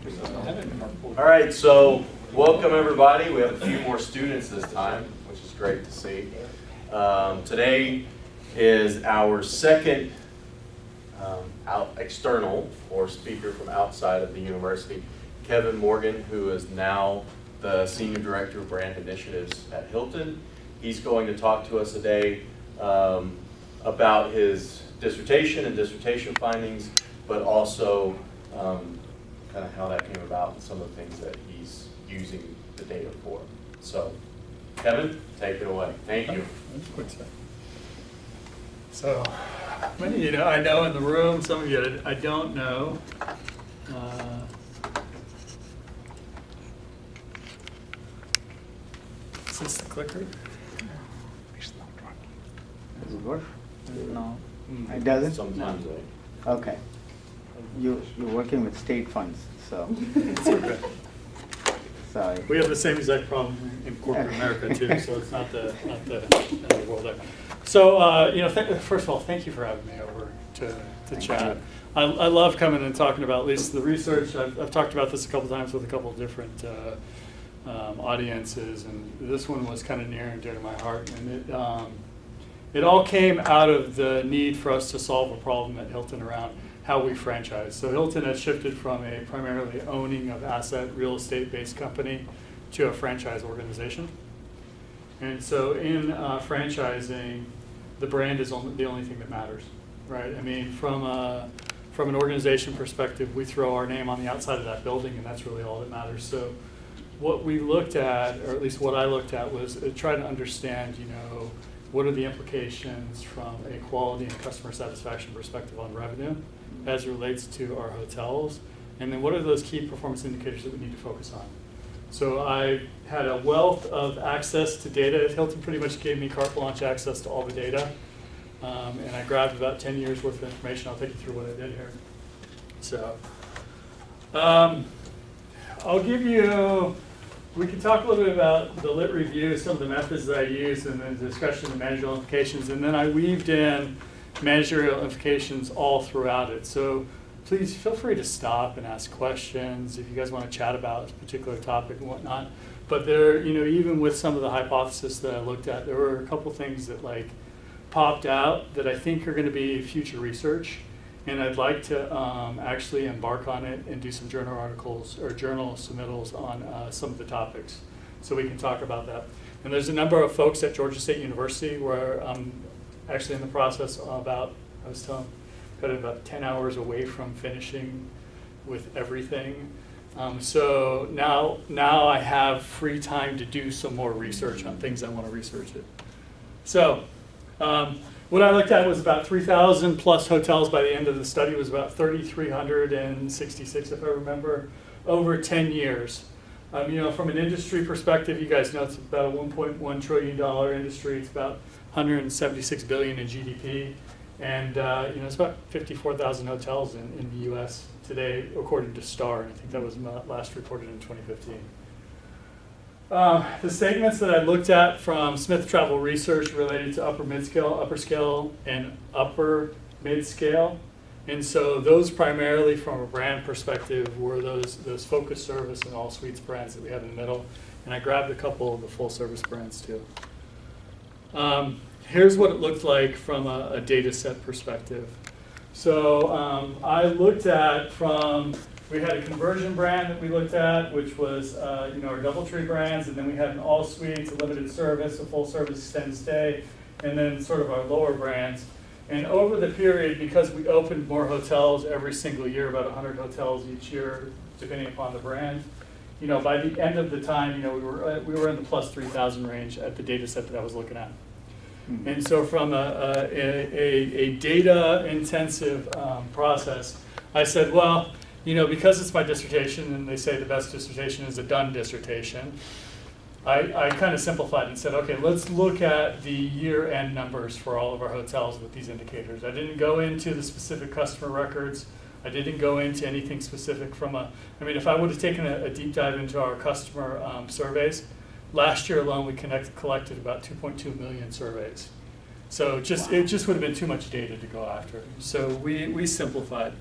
All right, so welcome everybody. We have a few more students this time, which is great to see. Today is our second external or speaker from outside of the university, Kevin Morgan, who is now the Senior Director of Brand Initiatives at Hilton. He's going to talk to us today about his dissertation and dissertation findings, but also kind of how that came about and some of the things that he's using the data for. So, Kevin, take it away. Thank you. So, many of you I know in the room, some of you I don't know. Is this the clicker? Does it work? No, it doesn't? Sometimes No. Okay. You're working with state funds, so. It's okay. Sorry. We have the same exact problem in corporate America too, so it's not the end of the world there. So, first of all, thank you for having me over to chat. I love coming and talking about at least the research. I've talked about this a couple times with a couple of different audiences, and this one was kind of near and dear to my heart. And it all came out of the need for us to solve a problem at Hilton around how we franchise. So Hilton has shifted from a primarily owning of asset real estate based company to a franchise organization. And so in franchising, the brand is the only thing that matters, right? I mean, from an organization perspective, we throw our name on the outside of that building, and that's really all that matters. So what we looked at, or at least what I looked at, was try to understand, what are the implications from a quality and customer satisfaction perspective on revenue as it relates to our hotels, and then what are those key performance indicators that we need to focus on. So I had a wealth of access to data. Hilton pretty much gave me carte blanche access to all the data, and I grabbed about 10 years worth of information. I'll take you through what I did here. So I'll give you, we can talk a little bit about the lit review, some of the methods that I used, and then the discussion of managerial implications, and then I weaved in managerial implications all throughout it. So please feel free to stop and ask questions if you guys want to chat about a particular topic and whatnot. But there, even with some of the hypotheses that I looked at, there were a couple things that popped out that I think are going to be future research. And I'd like to actually embark on it and do some journal articles or journal submittals on some of the topics, so we can talk about that. And there's a number of folks at Georgia State University where I'm actually in the process about, I was telling, got about 10 hours away from finishing with everything. So now I have free time to do some more research on things I want to research it. So. What I looked at was about 3,000 plus hotels by the end of the study. It was about 3,366, if I remember, over 10 years. From an industry perspective, you guys know it's about a $1.1 trillion industry. It's about 176 billion in GDP, and it's about 54,000 hotels in the U.S. today, according to STAR. And I think that was last reported in 2015. The segments that I looked at from Smith Travel Research related to upper mid-scale, upper scale, and upper mid-scale. And so those primarily from a brand perspective were those focus service and all suites brands that we have in the middle. And I grabbed a couple of the full service brands too. Here's what it looked like from a data set perspective. So I looked at we had a conversion brand that we looked at, which was our DoubleTree brands, and then we had an all suites, a limited service, a full service extended stay, and then sort of our lower brands. And over the period, because we opened more hotels every single year, about 100 hotels each year, depending upon the brand, by the end of the time, we were in the plus 3,000 range at the data set that I was looking at. And so from a data intensive process, I said, well, because it's my dissertation, and they say the best dissertation is a done dissertation, I kind of simplified and said, okay, let's look at the year-end numbers for all of our hotels with these indicators. I didn't go into the specific customer records. I didn't go into anything specific if I would have taken a deep dive into our customer surveys, last year alone we collected about 2.2 million surveys. So it just would have been too much data to go after. So we simplified.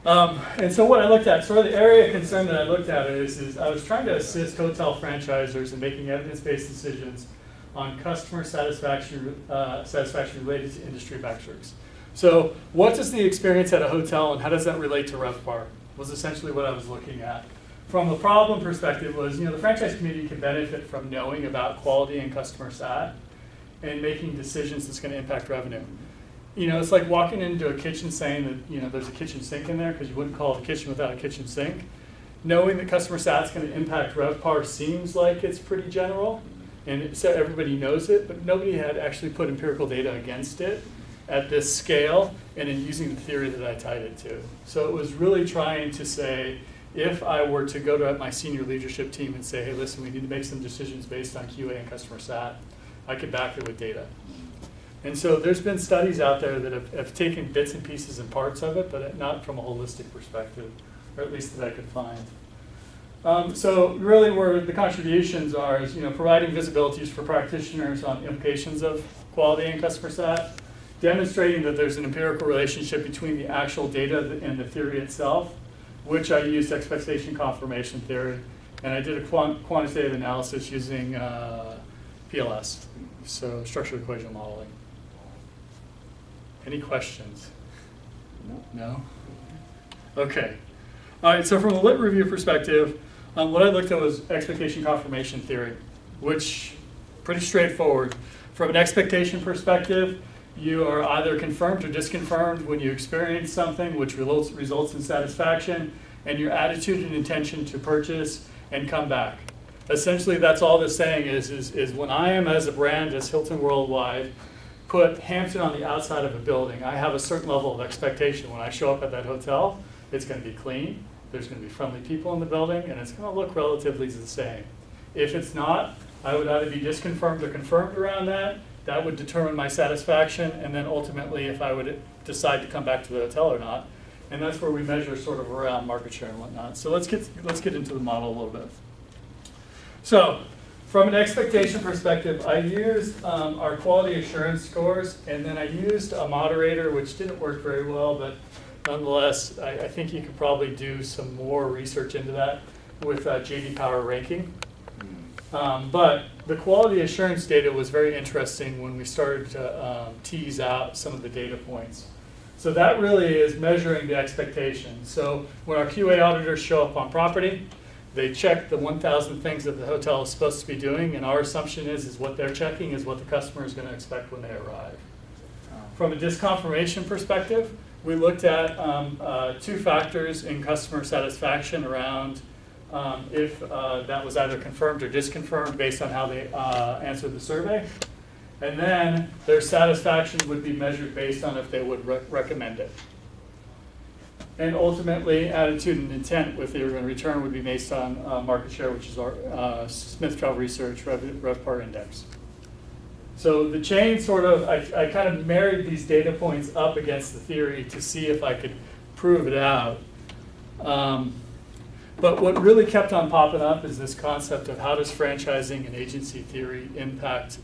And so what I looked at, sort of the area of concern that I looked at is I was trying to assist hotel franchisors in making evidence-based decisions on customer satisfaction related to industry metrics. So what does the experience at a hotel and how does that relate to RevPAR was essentially what I was looking at. From the problem perspective was, the franchise community can benefit from knowing about quality and customer sat and making decisions that's going to impact revenue. It's like walking into a kitchen saying that, there's a kitchen sink in there because you wouldn't call it a kitchen without a kitchen sink. Knowing that customer sat's going to impact RevPAR seems like it's pretty general, and so everybody knows it, but nobody had actually put empirical data against it at this scale and in using the theory that I tied it to. So it was really trying to say, if I were to go to my senior leadership team and say, hey, listen, we need to make some decisions based on QA and customer sat, I could back it with data. And so there's been studies out there that have taken bits and pieces and parts of it, but not from a holistic perspective, or at least that I could find. So really where the contributions are is, providing visibilities for practitioners on implications of quality and customer sat, demonstrating that there's an empirical relationship between the actual data and the theory itself, which I used expectation confirmation theory, and I did a quantitative analysis using PLS, so structured equation modeling. Any questions? No? Okay. All right, so from a lit review perspective, what I looked at was expectation confirmation theory, which pretty straightforward. From an expectation perspective, you are either confirmed or disconfirmed when you experience something, which results in satisfaction, and your attitude and intention to purchase and come back. Essentially, that's all this saying is when I am, as a brand, as Hilton Worldwide, put Hampton on the outside of a building, I have a certain level of expectation. When I show up at that hotel, it's going to be clean, there's going to be friendly people in the building, and it's going to look relatively the same. If it's not, I would either be disconfirmed or confirmed around that. That would determine my satisfaction, and then ultimately if I would decide to come back to the hotel or not. And that's where we measure sort of around market share and whatnot. So let's get into the model a little bit. So from an expectation perspective, I used our quality assurance scores, and then I used a moderator, which didn't work very well, but nonetheless, I think you could probably do some more research into that with J.D. Power ranking. But the quality assurance data was very interesting when we started to tease out some of the data points. So that really is measuring the expectation. So when our QA auditors show up on property, they check the 1,000 things that the hotel is supposed to be doing, and our assumption is what they're checking is what the customer is going to expect when they arrive. From a disconfirmation perspective, we looked at 2 factors in customer satisfaction around if that was either confirmed or disconfirmed based on how they answered the survey. And then their satisfaction would be measured based on if they would recommend it. And ultimately, attitude and intent, if they were going to return, would be based on market share, which is our Smith Travel Research RevPAR Index. So the chain sort of, I kind of married these data points up against the theory to see if I could prove it out. But what really kept on popping up is this concept of how does franchising and agency theory impact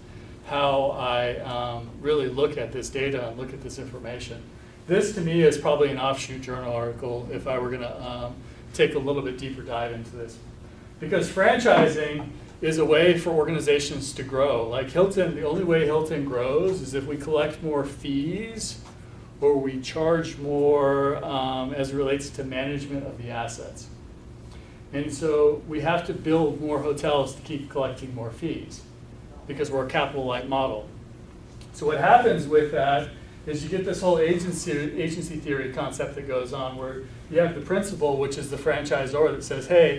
how I really look at this data and look at this information. This to me is probably an offshoot journal article if I were going to take a little bit deeper dive into this. Because franchising is a way for organizations to grow. Like Hilton, the only way Hilton grows is if we collect more fees or we charge more as it relates to management of the assets. And so we have to build more hotels to keep collecting more fees because we're a capital light model. So what happens with that is you get this whole agency theory concept that goes on where you have the principal, which is the franchisor, that says, hey,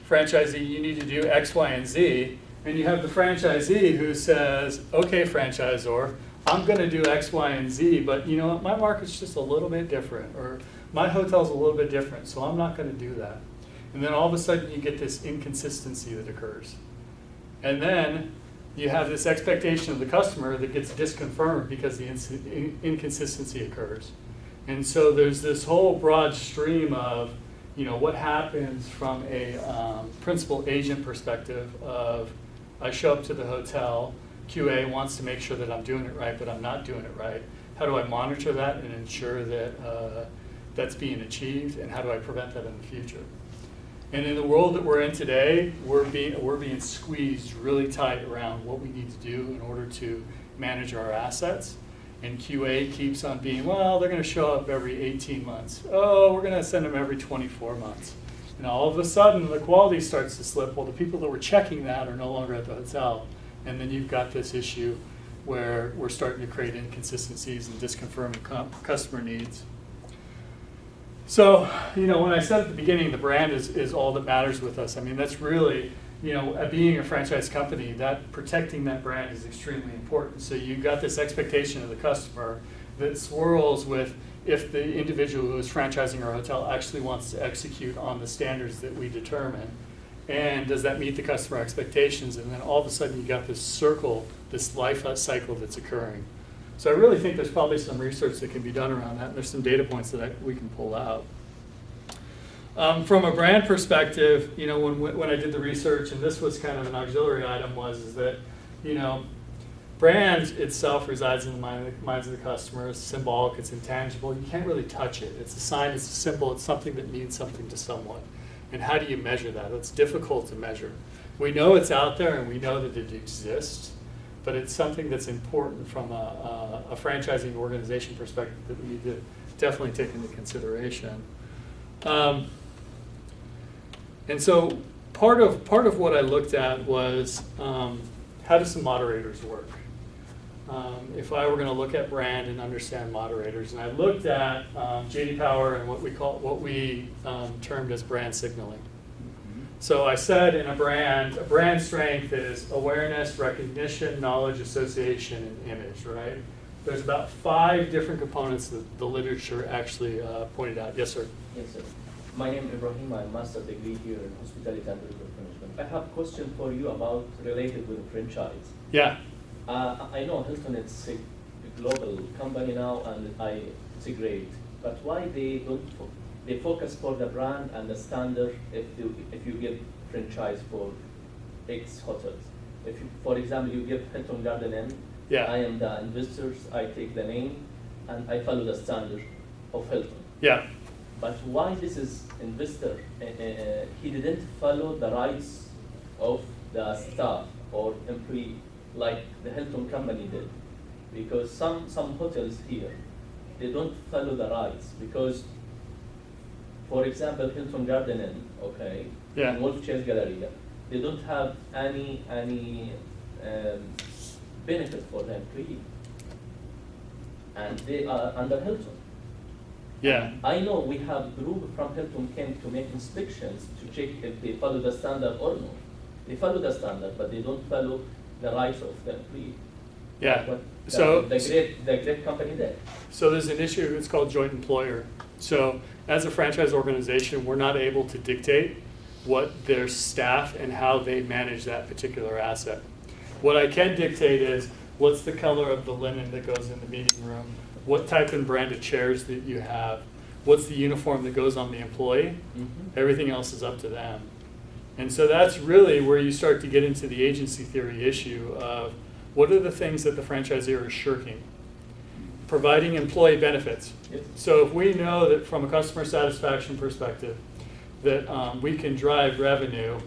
franchisee, you need to do X, Y, and Z. And you have the franchisee who says, okay, franchisor, I'm going to do X, Y, and Z, but you know what, my market's just a little bit different, or my hotel's a little bit different, so I'm not going to do that. And then all of a sudden you get this inconsistency that occurs. And then you have this expectation of the customer that gets disconfirmed because the inconsistency occurs. And so there's this whole broad stream of, you know, what happens from a principal agent perspective of I show up to the hotel, QA wants to make sure that I'm doing it right, but I'm not doing it right. How do I monitor that and ensure that that's being achieved, and how do I prevent that in the future? And in the world that we're in today, we're being squeezed really tight around what we need to do in order to manage our assets. And QA keeps on being, well, they're going to show up every 18 months. Oh, we're going to send them every 24 months. And all of a sudden, the quality starts to slip. Well, the people that were checking that are no longer at the hotel. And then you've got this issue where we're starting to create inconsistencies and disconfirming customer needs. So, when I said at the beginning, the brand is all that matters with us. I mean, that's really, being a franchise company, that protecting that brand is extremely important. So you've got this expectation of the customer that swirls with if the individual who is franchising our hotel actually wants to execute on the standards that we determine. And does that meet the customer expectations? And then all of a sudden you got this circle, this life cycle that's occurring. So I really think there's probably some research that can be done around that, and there's some data points that we can pull out. From a brand perspective, when I did the research, and this was kind of an auxiliary item, is that, brand itself resides in the minds of the customer. It's symbolic, it's intangible. You can't really touch it. It's a sign, it's a symbol, it's something that means something to someone. And how do you measure that? It's difficult to measure. We know it's out there and we know that it exists, but it's something that's important from a franchising organization perspective that we need to definitely take into consideration. And so part of what I looked at was how do some moderators work? If I were going to look at brand and understand moderators, and I looked at J.D. Power and what we termed as brand signaling. So I said in a brand strength is awareness, recognition, knowledge, association, and image, right? There's about 5 different components that the literature actually pointed out. Yes, sir? Yes, sir. My name is Ibrahim. I'm master's degree here in hospitality and resort management. I have a question for you about related with franchise. Yeah. I know Hilton is a global company now, and it's a great. But why they don't? They focus for the brand and the standard. If you give franchise for X hotels, for example, you give Hilton Garden Inn. Yeah. I am the investors. I take the name, and I follow the standard of Hilton. Yeah. But why this is investor? He didn't follow the rights of the staff or employee like the Hilton company did, because some hotels here they don't follow the rights because, for example, Hilton Garden Inn, okay, Yeah. and Wolf Chase Galleria, they don't have any benefit for the employee, and they are under Hilton. Yeah. I know we have group from Hilton came to make inspections to check if they follow the standard or not. They follow the standard, but they don't follow the rights of the employee. Yeah. What So the great company did. So there's an issue, it's called joint employer. So as a franchise organization, we're not able to dictate what their staff and how they manage that particular asset. What I can dictate is what's the color of the linen that goes in the meeting room, what type and brand of chairs that you have, what's the uniform that goes on the employee. Everything else is up to them. And so that's really where you start to get into the agency theory issue of what are the things that the franchisor is shirking? Providing employee benefits. Yes. So if we know that from a customer satisfaction perspective, that we can drive revenue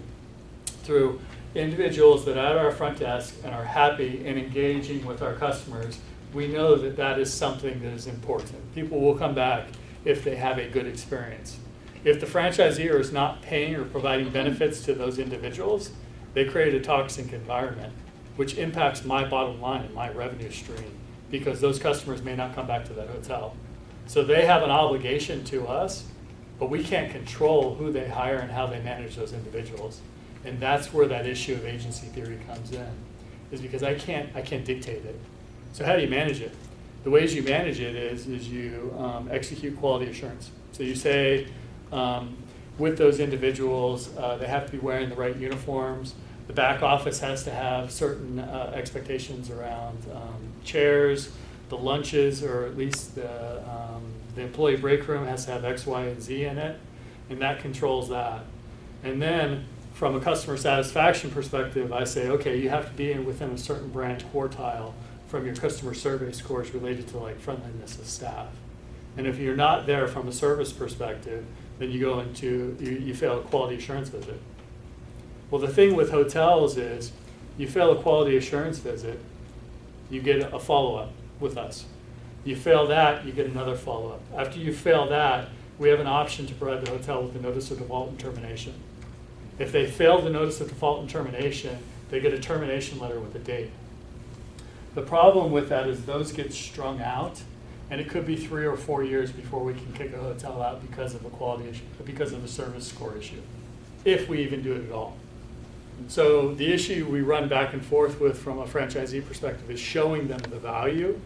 through individuals that are at our front desk and are happy and engaging with our customers, we know that that is something that is important. People will come back if they have a good experience. If the franchisor is not paying or providing benefits to those individuals, they create a toxic environment, which impacts my bottom line and my revenue stream, because those customers may not come back to that hotel. So they have an obligation to us, but we can't control who they hire and how they manage those individuals. And that's where that issue of agency theory comes in, is because I can't dictate it. So how do you manage it? The ways you manage it is you execute quality assurance. So you say, with those individuals, they have to be wearing the right uniforms. The back office has to have certain expectations around chairs, the lunches, or at least the employee break room has to have X, Y, and Z in it, and that controls that. And then from a customer satisfaction perspective, I say, okay, you have to be within a certain brand quartile from your customer survey scores related to like friendliness of staff. And if you're not there from a service perspective, then you go into, you fail a quality assurance visit. Well, the thing with hotels is, you fail a quality assurance visit, you get a follow-up with us. You fail that, you get another follow-up. After you fail that, we have an option to provide the hotel with a notice of default and termination. If they fail the notice of default and termination, they get a termination letter with a date. The problem with that is those get strung out, and it could be 3 or 4 years before we can kick a hotel out because of a quality issue, because of a service score issue, if we even do it at all. So the issue we run back and forth with from a franchisee perspective is showing them the value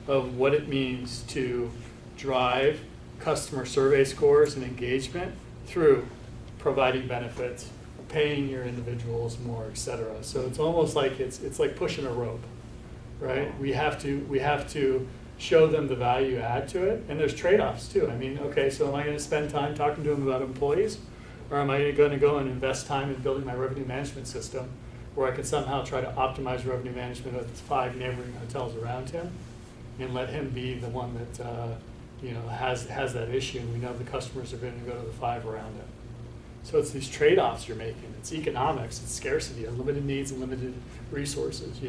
of what it means to drive customer survey scores and engagement through providing benefits, paying your individuals more, et cetera. So it's almost like it's like pushing a rope, right? We have to show them the value add to it, and there's trade-offs too. I mean, okay, so am I going to spend time talking to them about employees, or am I going to go and invest time in building my revenue management system, where I can somehow try to optimize revenue management of the 5 neighboring hotels around him, and let him be the one that has that issue, and we know the customers are going to go to the 5 around him. So it's these trade-offs you're making. It's economics, it's scarcity, unlimited needs and limited resources.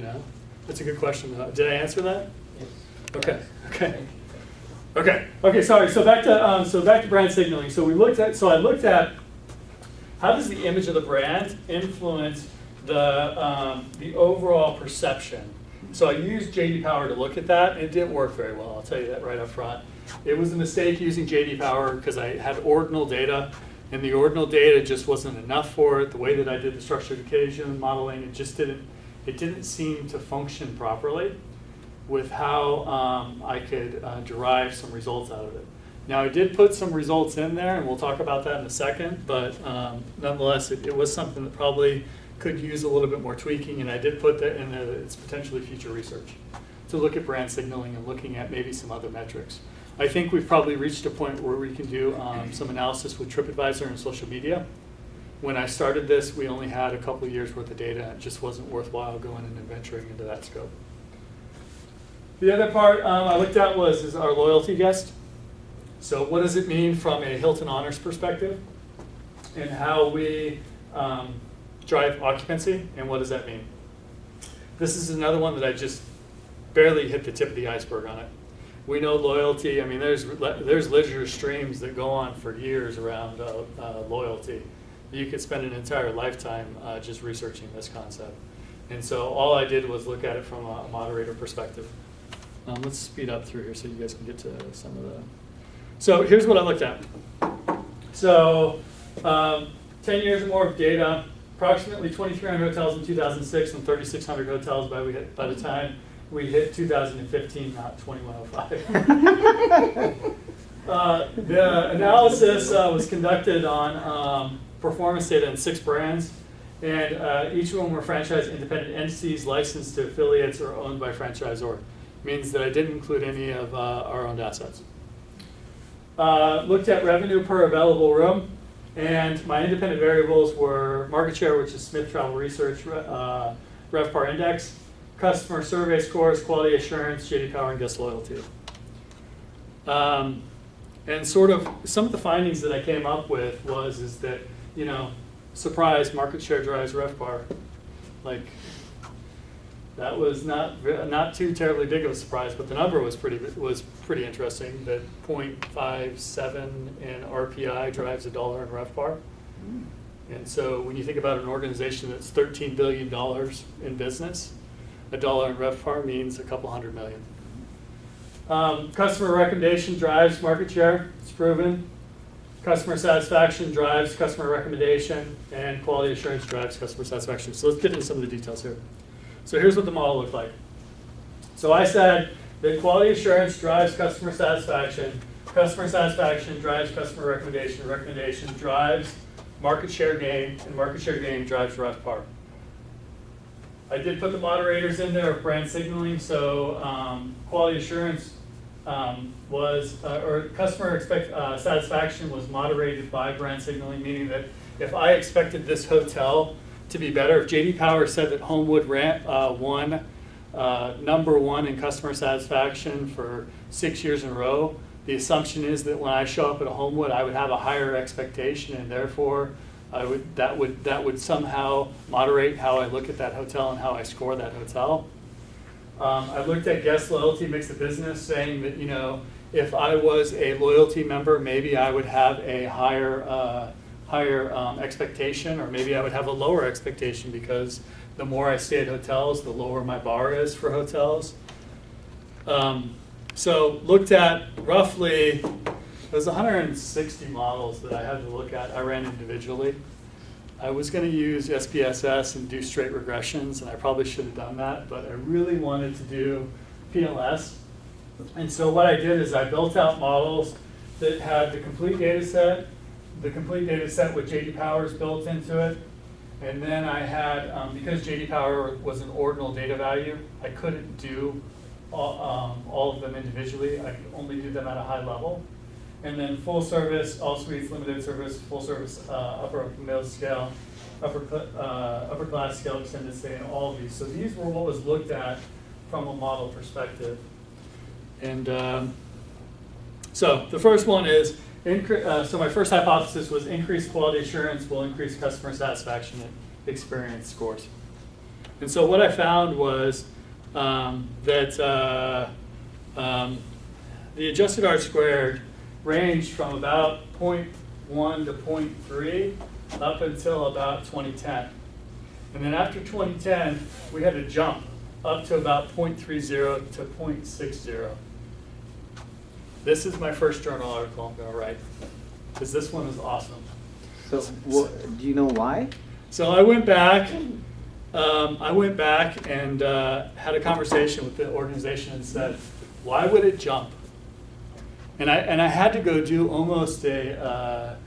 That's a good question. Did I answer that? Yes. Okay. Sorry. So back to brand signaling. So I looked at how does the image of the brand influence the overall perception. So I used J.D. Power to look at that, and it didn't work very well. I'll tell you that right up front. It was a mistake using J.D. Power because I had ordinal data, and the ordinal data just wasn't enough for it. The way that I did the structured occasion modeling, it didn't seem to function properly with how I could derive some results out of it. Now I did put some results in there, and we'll talk about that in a second, but nonetheless, it was something that probably could use a little bit more tweaking, and I did put that in its potentially future research to look at brand signaling and looking at maybe some other metrics. I think we've probably reached a point where we can do some analysis with TripAdvisor and social media. When I started this, we only had a couple of years worth of data, and it just wasn't worthwhile going and venturing into that scope. The other part I looked at is our loyalty guest. So what does it mean from a Hilton Honors perspective, and how we drive occupancy, and what does that mean? This is another one that I just barely hit the tip of the iceberg on it. We know loyalty. I mean, there's literature streams that go on for years around loyalty. You could spend an entire lifetime just researching this concept. And so all I did was look at it from a moderator perspective. Let's speed up through here so you guys can get to some of the... So here's what I looked at. So 10 years or more of data, approximately 2,300 hotels in 2006 and 3,600 hotels by the time we hit 2015, not 2105. The analysis was conducted on performance data in 6 brands, and each of them were franchise independent entities licensed to affiliates or owned by franchisor. Means that I didn't include any of our owned assets. Looked at revenue per available room, and my independent variables were market share, which is Smith Travel Research, RevPAR Index, customer survey scores, quality assurance, J.D. Power, and guest loyalty. And sort of some of the findings that I came up with is that, surprise, market share drives RevPAR. Like, that was not too terribly big of a surprise, but the number was pretty interesting. That 0.57 in RPI drives $1 in RevPAR. And so when you think about an organization that's $13 billion in business, $1 in RevPAR means a couple $100 million. Customer recommendation drives market share. It's proven. Customer satisfaction drives customer recommendation, and quality assurance drives customer satisfaction. So let's get into some of the details here. So here's what the model looked like. So I said that quality assurance drives customer satisfaction drives customer recommendation, recommendation drives market share gain, and market share gain drives RevPAR. I did put the moderators in there of brand signaling, so quality assurance or customer satisfaction was moderated by brand signaling, meaning that if I expected this hotel to be better, if J.D. Power said that Homewood won number 1 in customer satisfaction for 6 years in a row, the assumption is that when I show up at a Homewood, I would have a higher expectation, and therefore that would somehow moderate how I look at that hotel and how I score that hotel. I looked at guest loyalty mix of business, saying that, you know, if I was a loyalty member, maybe I would have a higher expectation, or maybe I would have a lower expectation, because the more I stay at hotels, the lower my bar is for hotels. So looked at roughly, it was 160 models that I had to look at. I ran individually. I was going to use SPSS and do straight regressions, and I probably should have done that, but I really wanted to do PLS. And so what I did is I built out models that had the complete data set with J.D. Power's built into it. And then I had, because J.D. Power was an ordinal data value, I couldn't do all of them individually. I could only do them at a high level. And then full service, all suites, limited service, full service, upper middle scale, upper class scale, extended stay, and all of these. So these were what was looked at from a model perspective. And so the first one is, so my first hypothesis was increased quality assurance will increase customer satisfaction and experience scores. And so what I found was that the adjusted R-squared ranged from about 0.1 to 0.3 up until about 2010. And then after 2010, we had a jump up to about 0.30 to 0.60. This is my first journal article I'm going to write, because this one is awesome. So, do you know why? So I went back and had a conversation with the organization and said, why would it jump? And I had to go do almost a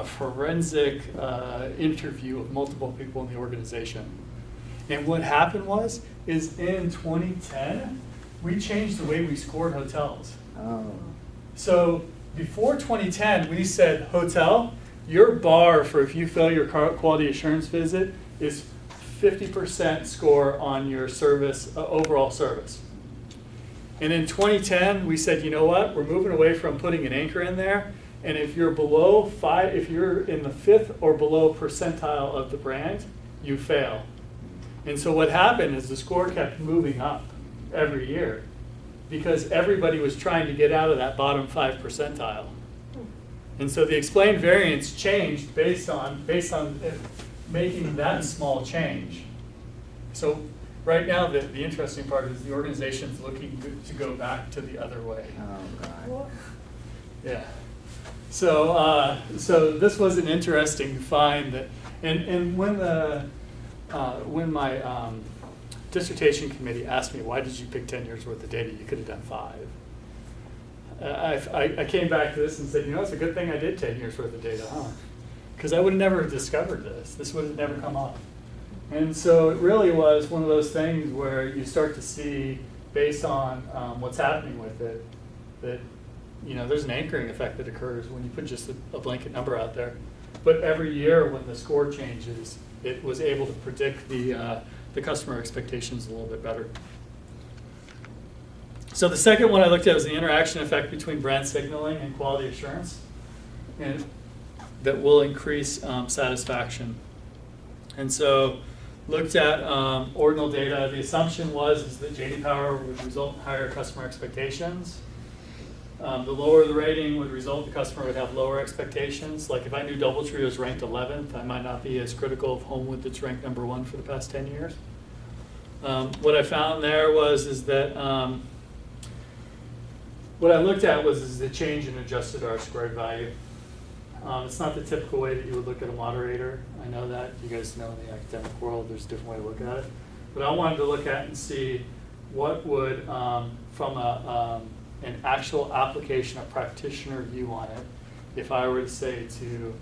forensic interview of multiple people in the organization. And what happened is in 2010, we changed the way we scored hotels. Oh. So before 2010, we said, hotel, your bar for if you fail your quality assurance visit is 50% score on your service, overall service. And in 2010, we said, you know what? We're moving away from putting an anchor in there. And if you're below 5, if you're in the 5th or below percentile of the brand, you fail. And so what happened is the score kept moving up every year, because everybody was trying to get out of that bottom 5 percentile. And so the explained variance changed based on it making that small change. So right now, the interesting part is the organization's looking to go back to the other way. Oh, God. Yeah. So so this was an interesting find that, and when my dissertation committee asked me, why did you pick 10 years worth of data? You could have done 5. I came back to this and said, you know, it's a good thing I did 10 years worth of data, huh? Because I would have never discovered this. This would have never come up. And so it really was one of those things where you start to see, based on what's happening with it, that, you know, there's an anchoring effect that occurs when you put just a blanket number out there. But every year when the score changes, it was able to predict the customer expectations a little bit better. So the second one I looked at was the interaction effect between brand signaling and quality assurance, and that will increase satisfaction. And so looked at ordinal data. The assumption was that J.D. Power would result in higher customer expectations. The lower the rating would result, the customer would have lower expectations. Like if I knew DoubleTree was ranked 11th, I might not be as critical of Homewood that's ranked number 1 for the past 10 years. What I found there is that what I looked at was the change in adjusted R-squared value. It's not the typical way that you would look at a moderator. I know that. You guys know in the academic world there's a different way to look at it. But I wanted to look at and see what would, from an actual application, a practitioner view on it, if I were to say to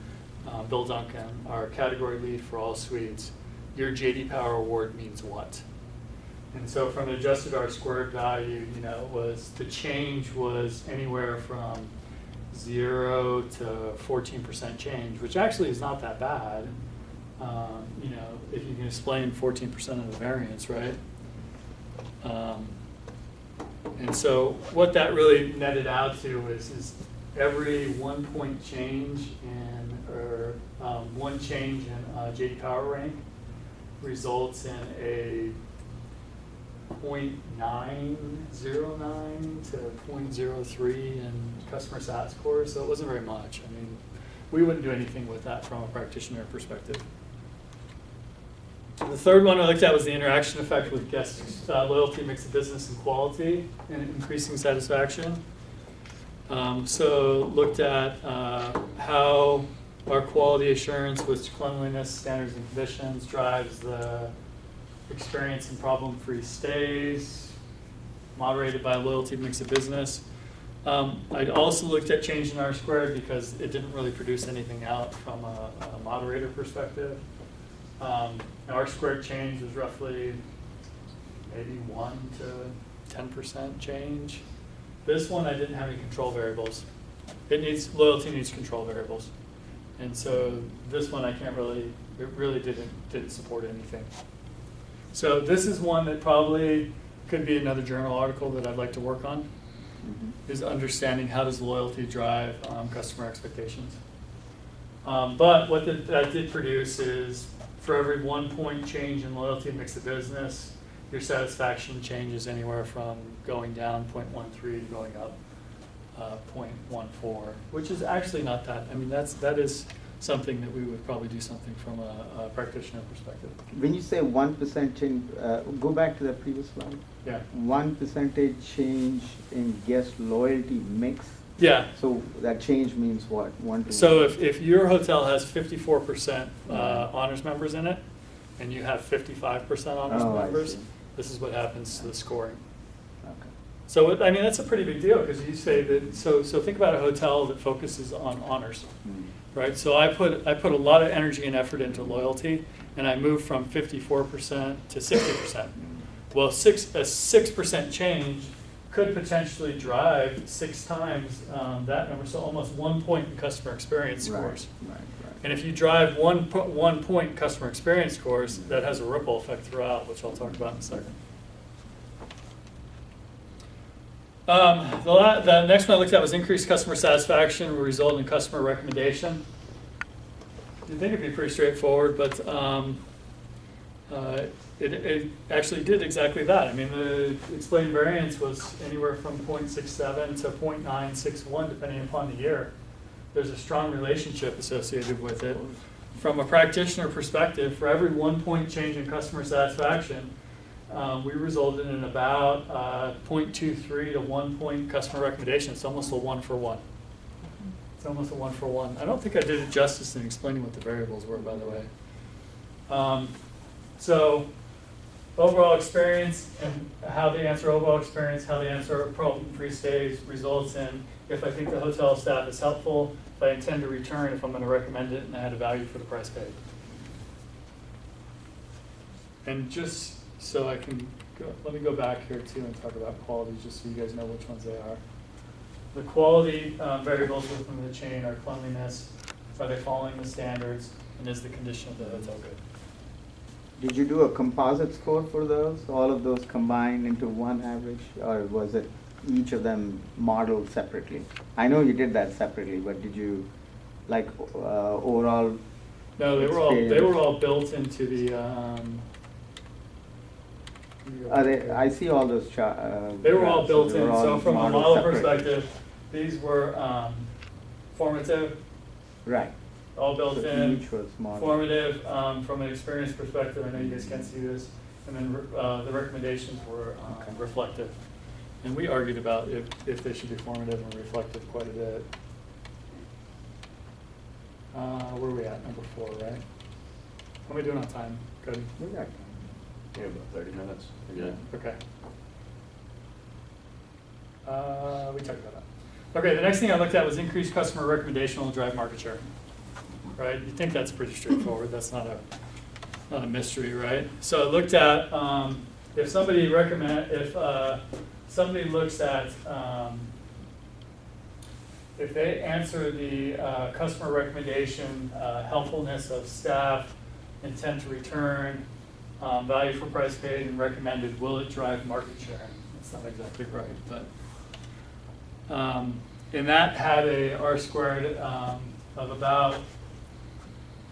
Bill Duncan, our category lead for all suites, your J.D. Power award means what? And so from an adjusted R-squared value, you know, the change was anywhere from 0 to 14% change, which actually is not that bad. You know, if you can explain 14% of the variance, right? And so what that really netted out to is every 1 point change or one change in J.D. Power rank results in a 0.909 to 0.03 in customer sat scores, so it wasn't very much. I mean, we wouldn't do anything with that from a practitioner perspective. The third one I looked at was the interaction effect with guest loyalty, mix of business and quality, and increasing satisfaction. So looked at how our quality assurance with cleanliness, standards and conditions drives the experience and problem-free stays, moderated by loyalty, mix of business. I'd also looked at change in R-squared because it didn't really produce anything out from a moderator perspective. R-squared change was roughly maybe 1 to 10% change. This one I didn't have any control variables. Loyalty needs control variables. And so this one it really didn't support anything. So this is one that probably could be another journal article that I'd like to work on, is understanding how does loyalty drive customer expectations. But what that did produce is for every 1 point change in loyalty mix of business, your satisfaction changes anywhere from going down 0.13 to going up 0.14, which is actually not that. I mean, that is something that we would probably do something from a practitioner perspective. When you say 1% change, go back to the previous slide. Yeah. 1% change in guest loyalty mix. Yeah. So that change means what? 1 to So if your hotel has 54% honors members in it, and you have 55% honors I members, see. this is what happens to the scoring. Okay. So I mean, that's a pretty big deal because you say that. So think about a hotel that focuses on honors, right? So I put a lot of energy and effort into loyalty, and I moved from 54% to 60%. Well, a 6% change could potentially drive 6 times that number, so almost 1 point in customer experience scores. Right. And if you drive 1 point customer experience scores, that has a ripple effect throughout, which I'll talk about in a second. The next one I looked at was increased customer satisfaction will result in customer recommendation. You'd think it'd be pretty straightforward, but it actually did exactly that. I mean, the explained variance was anywhere from 0.67 to 0.961, depending upon the year. There's a strong relationship associated with it. From a practitioner perspective, for every 1 point change in customer satisfaction, we resulted in about 0.23 to 1 point customer recommendation. It's almost a 1-for-1. It's almost a 1-for-1. I don't think I did it justice in explaining what the variables were, by the way. So overall experience and how they answer overall experience, how they answer problem-free stays results in if I think the hotel staff is helpful, if I intend to return, if I'm going to recommend it, and I had a value for the price paid. And just so I can go, let me go back here too and talk about quality, just so you guys know which ones they are. The quality variables within the chain are cleanliness, are they following the standards, and is the condition of the hotel good? Did you do a composite score for those? All of those combined into one average, or was it each of them modeled separately? I know you did that separately, but did you like overall? No, they were all built into the. I see all those they were all built they were in. all So from a modeled model separately. perspective, these were formative. Right. All built So in. each was modeled. Formative from an experience perspective. I know you guys can't see this. And then the recommendations were reflective. And we argued about if they should be formative and reflective quite a bit. Where are we at? Number 4, right? How are we doing on time? Good. We got Yeah, about 30 minutes. You're good. Okay. We talked about that. Okay, the next thing I looked at was increased customer recommendation will drive market share. Right? You think that's pretty straightforward. That's not a mystery, right? So I looked at if somebody somebody looks at if they answer the customer recommendation, helpfulness of staff, intent to return, value for price paid, and recommended, will it drive market share? It's not exactly right, but. And that had a R squared of about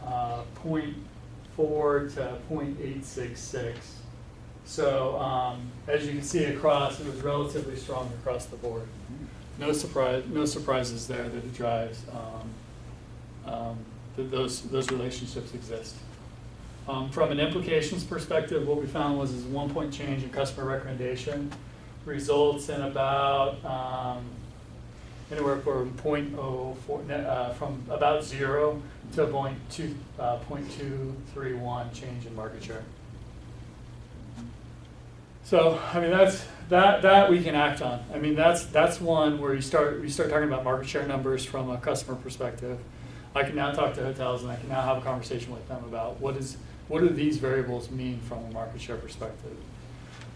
0.4 to 0.866. So as you can see across, it was relatively strong across the board. No surprises there that it drives. That those relationships exist. From an implications perspective, what we found was is 1 point change in customer recommendation results in about anywhere from 0.04, from about 0 to 0.231 change in market share. So I mean that we can act on. I mean that's one where you start talking about market share numbers from a customer perspective. I can now talk to hotels and I can now have a conversation with them about what do these variables mean from a market share perspective.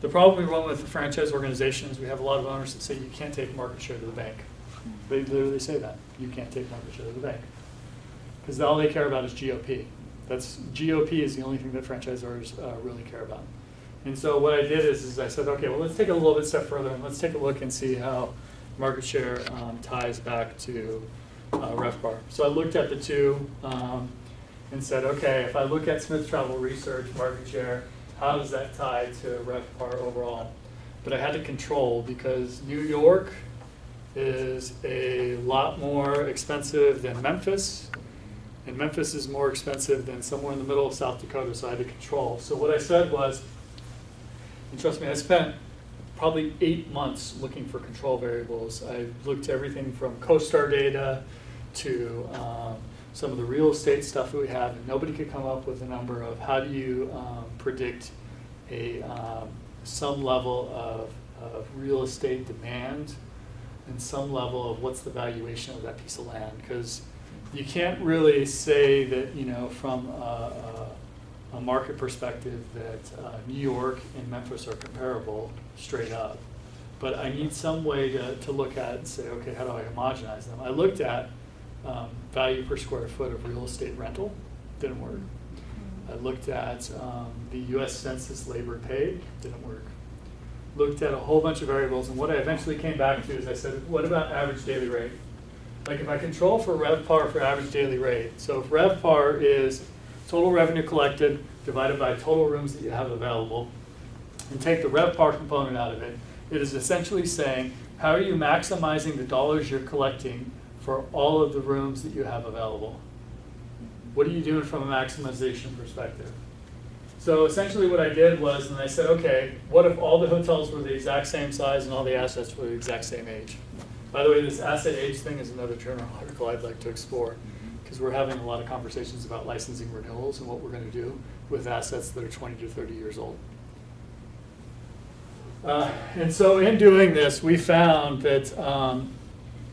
The problem we run with the franchise organization is we have a lot of owners that say you can't take market share to the bank. They literally say that. You can't take market share to the bank. Because all they care about is GOP. GOP is the only thing that franchisors really care about. And so what I did is I said, okay, well, let's take it a little bit step further and let's take a look and see how market share ties back to RevPAR. So I looked at the two and said, okay, if I look at Smith Travel Research market share, how does that tie to RevPAR overall? But I had to control because New York is a lot more expensive than Memphis, and Memphis is more expensive than somewhere in the middle of South Dakota, so I had to control. So what I said was, and trust me, I spent probably 8 months looking for control variables. I looked at everything from CoStar data to some of the real estate stuff that we have, and nobody could come up with a number of how do you predict some level of real estate demand and some level of what's the valuation of that piece of land. Because you can't really say that, you know, from a market perspective that New York and Memphis are comparable straight up. But I need some way to look at and say, okay, how do I homogenize them? I looked at value per square foot of real estate rental, didn't work. I looked at the US Census labor paid, didn't work. Looked at a whole bunch of variables, and what I eventually came back to is I said, what about average daily rate? Like if I control for RevPAR for average daily rate, so if RevPAR is total revenue collected divided by total rooms that you have available, and take the RevPAR component out of it, it is essentially saying, how are you maximizing the dollars you're collecting for all of the rooms that you have available? What are you doing from a maximization perspective? So essentially what I did was, and I said, okay, what if all the hotels were the exact same size and all the assets were the exact same age? By the way, this asset age thing is another journal article I'd like to explore, because we're having a lot of conversations about licensing renewals and what we're going to do with assets that are 20 to 30 years old. And so in doing this, we found that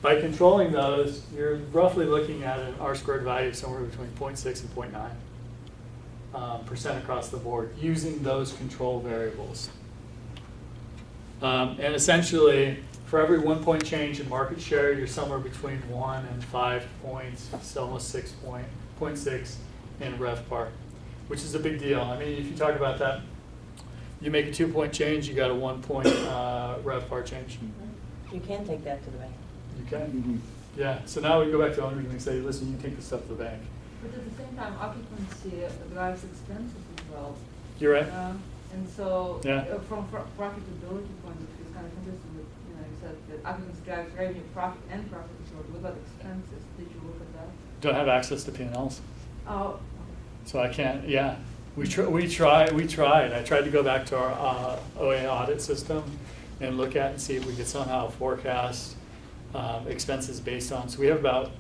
by controlling those, you're roughly looking at an R squared value of somewhere between 0.6 and 0.9% across the board using those control variables. And essentially, for every 1 point change in market share, you're somewhere between 1 and 5 points, so almost 0.6 in RevPAR, which is a big deal. I mean, if you talk about that, you make a 2 point change, you got a 1 point RevPAR change. You can take that to the bank. You can. Yeah, so now we go back to owners and we say, listen, you can take this stuff to the bank. But at the same time, occupancy drives expenses as well. You're right. And so, Yeah. from profitability point of view, it's kind of interesting that, you know, you said that occupancy drives revenue, profit, and profitability. What about expenses? Did you look at that? Don't have access to P&Ls. Oh. So I can't, yeah. We tried. I tried to go back to our OA audit system and look at and see if we could somehow forecast expenses based on, so we have about,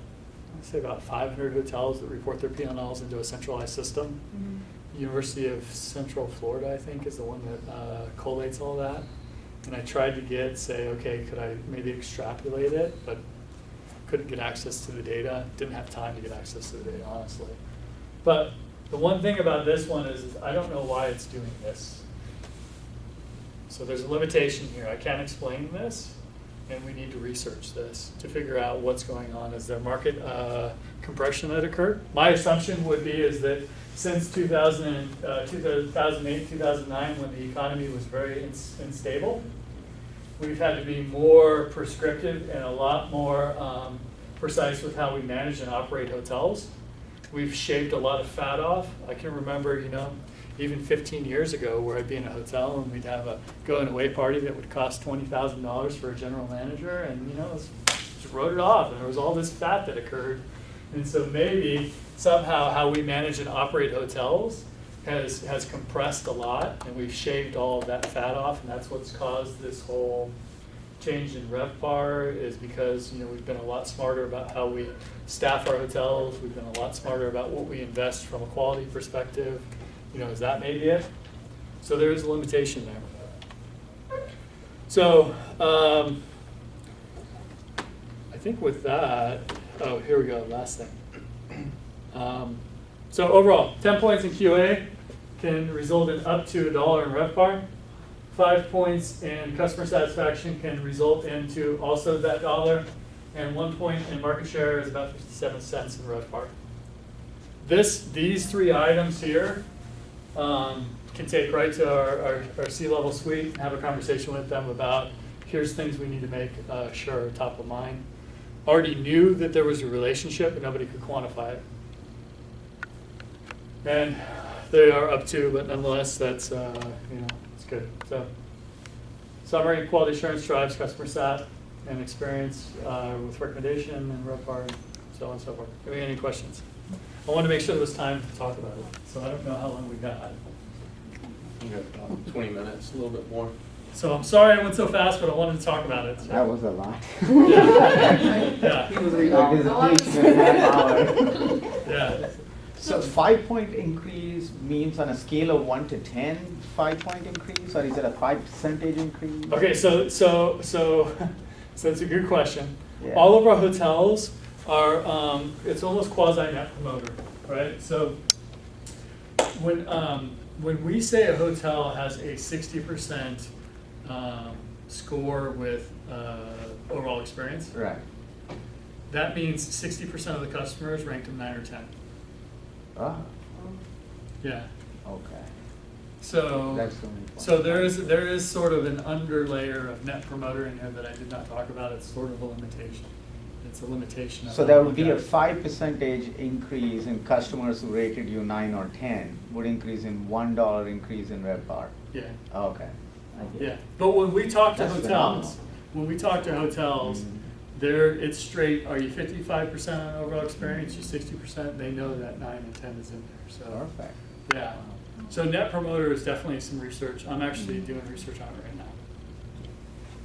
I'd say about 500 hotels that report their P&Ls into a centralized system. Mm-hmm. University of Central Florida, I think, is the one that collates all that. And I tried to say, okay, could I maybe extrapolate it, but couldn't get access to the data. Didn't have time to get access to the data, honestly. But the one thing about this one is I don't know why it's doing this. So there's a limitation here. I can't explain this, and we need to research this to figure out what's going on. Is there market compression that occurred? My assumption would be is that since 2008, 2009, when the economy was very unstable, we've had to be more prescriptive and a lot more precise with how we manage and operate hotels. We've shaved a lot of fat off. I can remember, even 15 years ago where I'd be in a hotel and we'd have a going away party that would cost $20,000 for a general manager, and just wrote it off, and there was all this fat that occurred. And so maybe somehow how we manage and operate hotels has compressed a lot, and we've shaved all of that fat off, and that's what's caused this whole change in RevPAR, is because we've been a lot smarter about how we staff our hotels. We've been a lot smarter about what we invest from a quality perspective. Is that maybe it? So there is a limitation there. So I think with that, oh, here we go, last thing. So overall, 10 points in QA can result in up to $1 in RevPAR. 5 points in customer satisfaction can result into also that $1, and 1 point in market share is about 57 cents in RevPAR. These three items here can take right to our C-level suite and have a conversation with them about here's things we need to make sure are top of mind. Already knew that there was a relationship, but nobody could quantify it. And they are up to, but nonetheless, that's it's good. So, summary: quality assurance drives customer sat and experience with recommendation and RevPAR, and so on and so forth. Do we have any questions? I wanted to make sure there was time to talk about it, so I don't know how long we got. You got about 20 minutes, a little bit more. So I'm sorry I went so fast, but I wanted to talk about it. So. That was a lot. Yeah. He was reading like this at least a half hour. Yeah. So 5 point increase means on a scale of 1 to 10, 5 point increase, or is it a 5% increase? Okay, so it's a good question. Yeah. All of our hotels are it's almost quasi net promoter, right? So when we say a hotel has a 60% score with overall experience, Right. that means 60% of the customers ranked them 9 or 10. Ah, Yeah. okay. So That's the only point. so there is sort of an underlayer of net promoter in here that I did not talk about. It's sort of a limitation. It's a limitation. So there would be a 5% increase in customers who rated you 9 or 10 would increase in $1 increase in RevPAR. Yeah. Okay. I get it. Yeah. But when we talk to That's hotels, phenomenal. it's straight. Are you 55% on overall experience? You 60%. They know that 9 and 10 is in there. So Perfect. yeah. So net promoter is definitely some research. I'm actually doing research on it right now.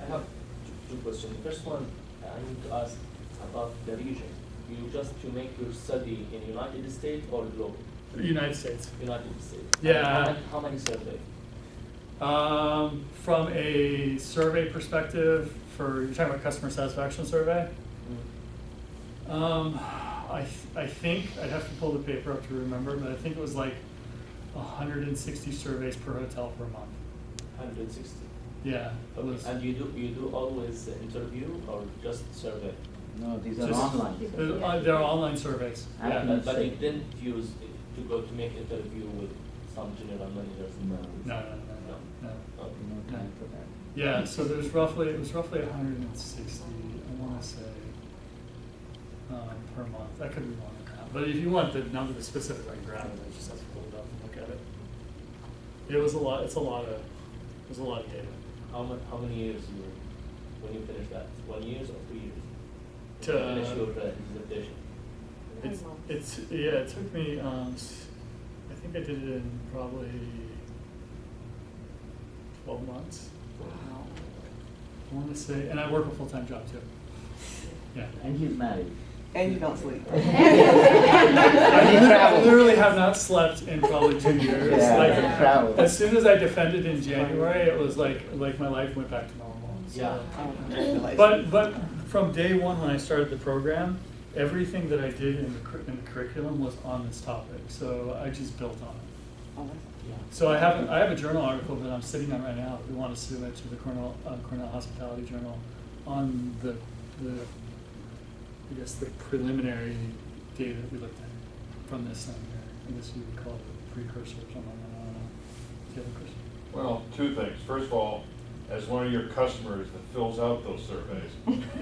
I have two questions. The first one, I need to ask about the region. You make your study in United States or global? United States. United States. Yeah. And how many surveys? From a survey perspective, you're talking about customer satisfaction survey? I think, I'd have to pull the paper up to remember, but I think it was like 160 surveys per hotel per month. 160. Yeah. It was, And you do always interview or just survey? No, these are Just- online. they're online surveys. I Yeah. can But say- you didn't use it to go to make interview with some general managers? No. No. Okay. No time for that. Yeah, so it was roughly 160, I want to say, per month. That could be more than that. But if you want the number, the specific, I can grab it. I just have to pull it up and look at it. It was a lot. It was a lot of data. How many years when you finish that? 1 year or 3 years? To finish your dissertation. It took me. I think I did it in probably 12 months. I want to say, and I work a full-time job too. Yeah. And he's married. And you don't sleep. I literally have not slept in probably 2 years. Yeah, Like, travel. as soon as I defended in January, it was like my life went back to normal. So. Yeah. But from day one when I started the program, everything that I did in the curriculum was on this topic. So I just built on it. So I have a journal article that I'm sitting on right now. If we want to submit to the Cornell Hospitality Journal on the preliminary data that we looked at from this seminary. I guess you would call it the precursor or something. I don't know. Do you have a question? Well, two things. First of all, as one of your customers that fills out those surveys.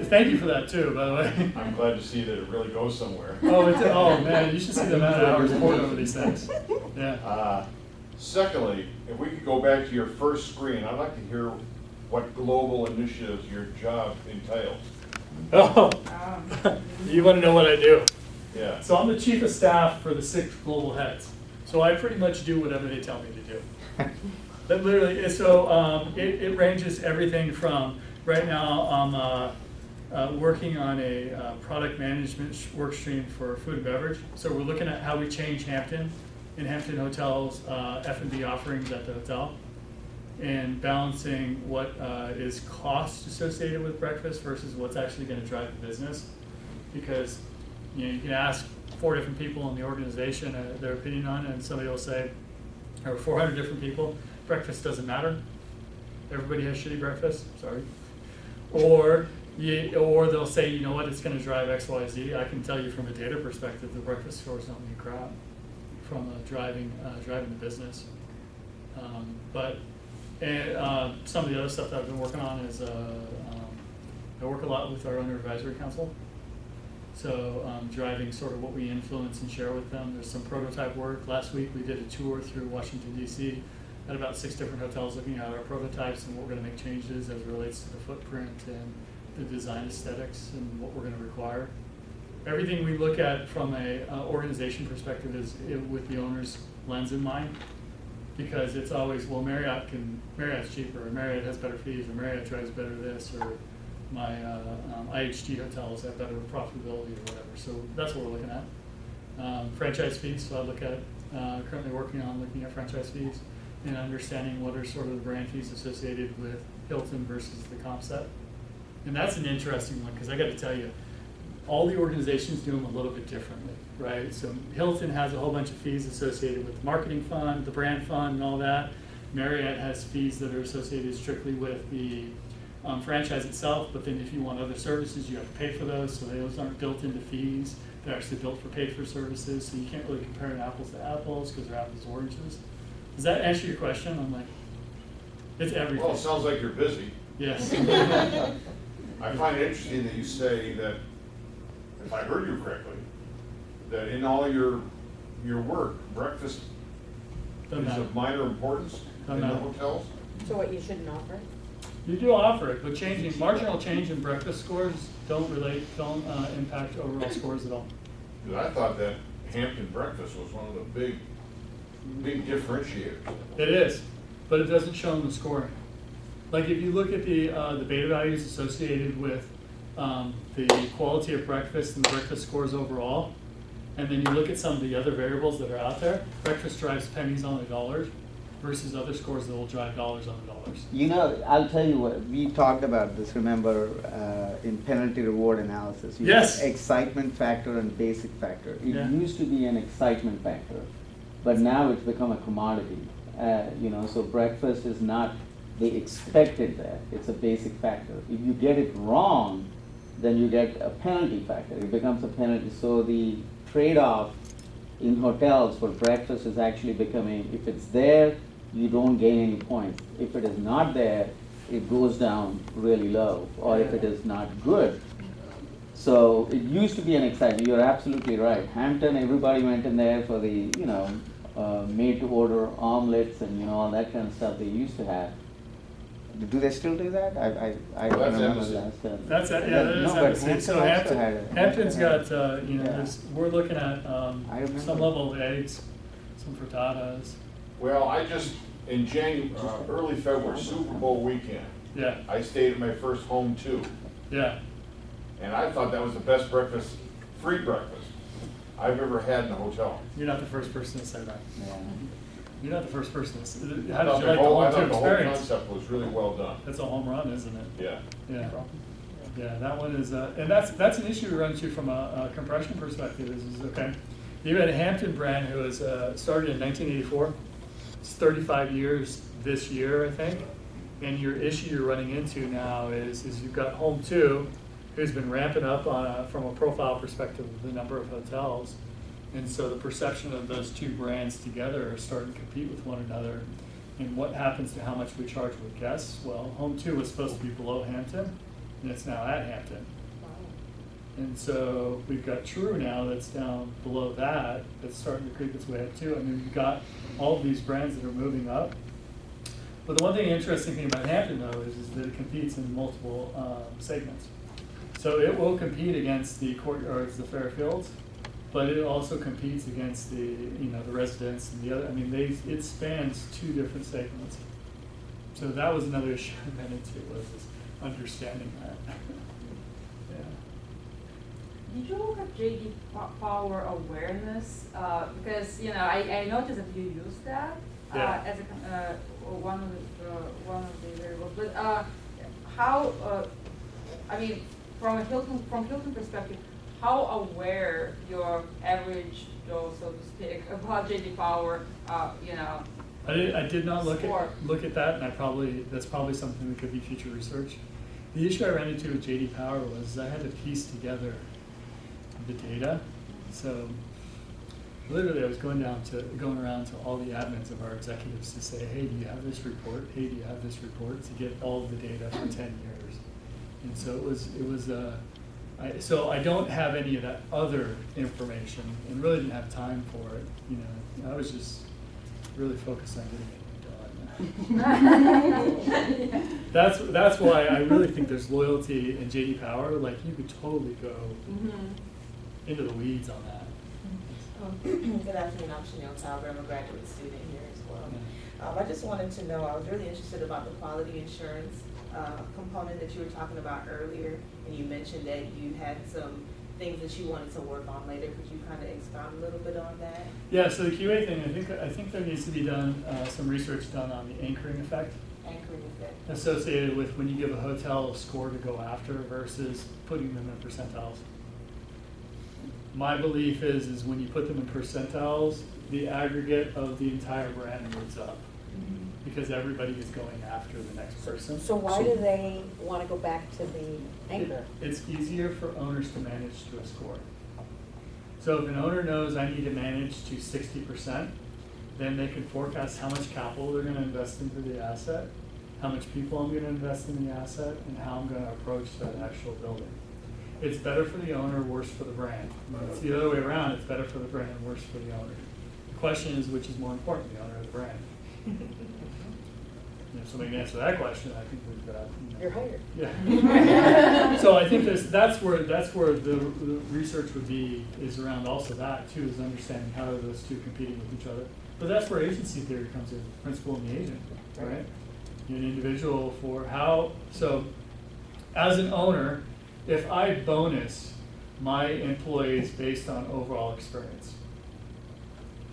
Thank you for that too, by the way. I'm glad to see that it really goes somewhere. Oh man, you should see the amount of hours poured over these things. Yeah. Secondly, if we could go back to your first screen, I'd like to hear what global initiatives your job entails. Oh, you want to know what I do? Yeah. So I'm the chief of staff for the 6 global heads. So I pretty much do whatever they tell me to do. That literally, so it ranges everything from, right now I'm working on a product management work stream for food and beverage. So we're looking at how we change Hampton Hotels F&B offerings at the hotel, and balancing what is cost associated with breakfast versus what's actually going to drive the business. Because you can ask 4 different people in the organization their opinion on it, and somebody will say, or 400 different people, breakfast doesn't matter. Everybody has shitty breakfast, sorry. Or they'll say, you know what, it's going to drive X, Y, Z. I can tell you from a data perspective, the breakfast scores don't mean crap from driving the business. Some of the other stuff that I've been working on is I work a lot with our owner advisory council. So driving sort of what we influence and share with them. There's some prototype work. Last week we did a tour through Washington, D.C. at about 6 different hotels looking at our prototypes and what we're going to make changes as it relates to the footprint and the design aesthetics and what we're going to require. Everything we look at from a organization perspective is with the owner's lens in mind, because it's always, well, Marriott's cheaper, or Marriott has better fees, or Marriott drives better this, or my IHG hotels have better profitability or whatever. So that's what we're looking at. Franchise fees, so I look at, currently working on looking at franchise fees and understanding what are sort of the brand fees associated with Hilton versus the comp set. And that's an interesting one, because I got to tell you, all the organizations do them a little bit differently, right? So Hilton has a whole bunch of fees associated with the marketing fund, the brand fund, and all that. Marriott has fees that are associated strictly with the franchise itself, but then if you want other services, you have to pay for those, so those aren't built into fees. They're actually built for paid for services, so you can't really compare apples to apples because they're apples to oranges. Does that answer your question? I'm like, it's everything. Well, it sounds like you're busy. Yes. I find it interesting that you say that, if I heard you correctly, that in all your work, breakfast Doesn't is matter. of minor importance Doesn't in the matter. hotels? So what, you shouldn't offer it? You do offer it, but marginal change in breakfast scores don't impact overall scores at all. Because I thought that Hampton breakfast was one of the big differentiators. It is, but it doesn't show in the scoring. Like if you look at the beta values associated with the quality of breakfast and the breakfast scores overall, and then you look at some of the other variables that are out there, breakfast drives pennies on the dollars versus other scores that will drive dollars on the dollars. You know, I'll tell you what, we talked about this, remember, in penalty reward analysis. You Yes. have excitement factor and basic factor. It Yeah. used to be an excitement factor, but now it's become a commodity. So breakfast is not, they expected that, it's a basic factor. If you get it wrong, then you get a penalty factor, it becomes a penalty. So the trade-off in hotels for breakfast is actually becoming, if it's there, you don't gain any points. If it is not there, it goes down really low, or if it is not good. So it used to be an excitement, you're absolutely right. Hampton, everybody went in there for the, made to order omelets and, all that kind of stuff they used to have. Do they still do that? I Well, don't that's remember embassy. last time. That's it, yeah, that is No, but embassy. So Hampton also had it. Hampton's got, Yeah. we're looking at I remember. some level of eggs, some frittatas. Well, in early February, Super Bowl weekend, Yeah, I stayed at my first home too, yeah. and I thought that was the best free breakfast I've ever had in a hotel. You're not the first person to say that. Yeah. You're not the first person to say, I how did thought you like the I home thought two the whole experience? concept was really well done. That's a home run, isn't it? Yeah. Yeah. Yeah, that one is, and that's an issue we run into from a compression perspective is okay. You had a Hampton brand who was started in 1984. It's 35 years this year, I think. And your issue you're running into now is you've got Home 2, who's been ramping up from a profile perspective of the number of hotels. And so the perception of those two brands together are starting to compete with one another. And what happens to how much we charge with guests? Well, Home 2 was supposed to be below Hampton, and it's now at Hampton. And so we've got True now that's down below that, that's starting to creep its way up too. I mean, we've got all of these brands that are moving up. But the one thing interesting thing about Hampton though is that it competes in multiple segments. So it will compete against the courtyards, the Fairfields, but it also competes against the the residents and the other. I mean, it spans two different segments. So that was another issue I ran into, was this understanding that. Yeah. Did you look at J.D. Power awareness? Because I noticed that you use that Yeah. as a one of the variables. But how? I mean, from Hilton perspective, how aware your average Joe, so to speak, about J.D. Power? I did not look Score. at that, and that's probably something that could be future research. The issue I ran into with J.D. Power was I had to piece together the data. So literally, I was going around to all the admins of our executives to say, hey, do you have this report? Hey, do you have this report? To get all of the data for 10 years. And so so I don't have any of that other information, and really didn't have time for it. I was just really focused on getting it done. That's why I really think there's loyalty in J.D. Power. Like, you could totally go into the weeds on that. Good afternoon, I'm Chanel Talbert. I'm a graduate student here as well. I just wanted to know, I was really interested about the quality insurance component that you were talking about earlier, and you mentioned that you had some things that you wanted to work on later. Could you kind of expound a little bit on that? Yeah, so the QA thing, I think there needs to be done some research done on the anchoring effect. Anchoring effect. Associated with when you give a hotel a score to go after versus putting them in percentiles. My belief is when you put them in percentiles, the aggregate of the entire brand moves up because everybody is going after the next person. So why do they want to go back to the anchor? It's easier for owners to manage to a score. So if an owner knows I need to manage to 60%, then they can forecast how much capital they're going to invest into the asset, how much people I'm going to invest in the asset, and how I'm going to approach that actual building. It's better for the owner, worse for the brand. When it's the other way around, it's better for the brand, worse for the owner. The question is, which is more important, the owner or the brand? If somebody can answer that question, I think we've got. You're hired. Yeah. So I think that's where the research would be, is around also that too, is understanding how are those two competing with each other. But that's where agency theory comes in, principal and the agent, right? You're an individual for how. So as an owner, if I bonus my employees based on overall experience,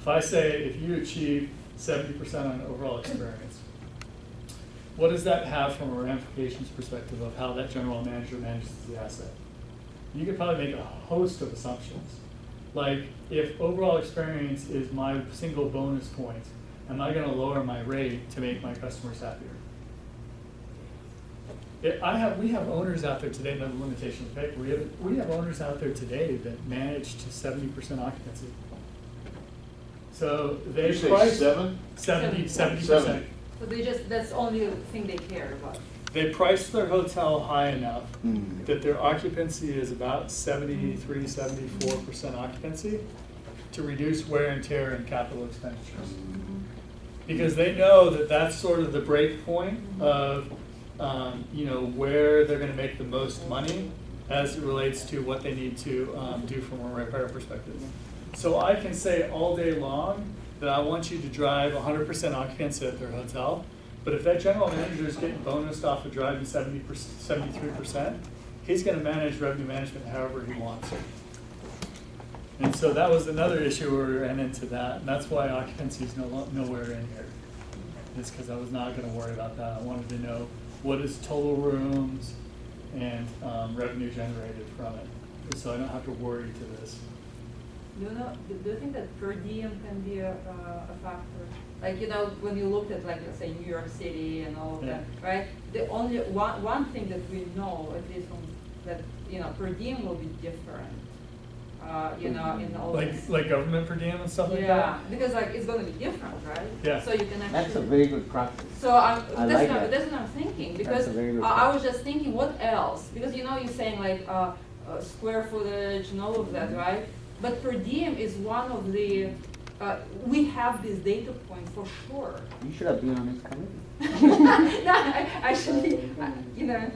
if I say if you achieve 70% on overall experience, what does that have from a ramifications perspective of how that general manager manages the asset? You could probably make a host of assumptions. Like, if overall experience is my single bonus point, am I going to lower my rate to make my customers happier? We have owners out there today, another limitation of paper, we have owners out there today that manage to 70% occupancy. So they Did you say price 7? 70%. 70. So that's the only thing they care about. They price their hotel high enough that their occupancy is about 73, 74% occupancy to reduce wear and tear and capital expenditures. Because they know that that's sort of the break point of where they're going to make the most money as it relates to what they need to do from a repair perspective. So I can say all day long that I want you to drive 100% occupancy at their hotel, but if that general manager is getting bonused off of driving 73%, he's going to manage revenue management however he wants. And so that was another issue where we ran into that, and that's why occupancy is nowhere in here. It's because I was not going to worry about that. I wanted to know what is total rooms and revenue generated from it, so I don't have to worry to this. Do you think that per diem can be a factor? Like, when you looked at, like, let's say New York City and all of that, right? The only one thing that we know, at least from that, per diem will be different you know, in all this. Like government per diem and stuff like Yeah, that? because like it's gonna be different, right? Yeah. So you can actually. That's a very good practice. So I like that. that's what I'm thinking, because a very good I was just thinking, what else? Because you know, you're saying like, square footage and all of that, right? But per diem is one of the, we have this data point for sure. You should have been on his committee. No, actually, you know,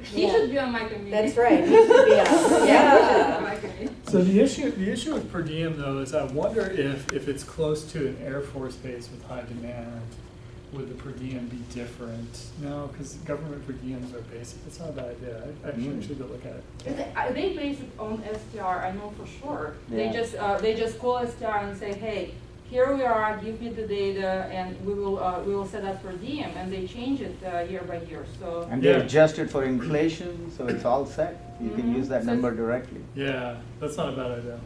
he Yeah. should be on my committee. That's right, he should be on. He should be on Yeah. my committee. So the issue with per diem though is I wonder if it's close to an Air Force base with high demand, would the per diem be different? No, because government per diems are basic. It's not a bad idea. I should go look at it. They base it on STR, I know for sure. Yeah. They just call STR and say, hey, here we are, give me the data, and we will set up per diem, and they change it year by year. So And they Yeah. adjust it for inflation, so it's all set. You can Mhm. use that So number it's- directly. Yeah, that's not a bad idea.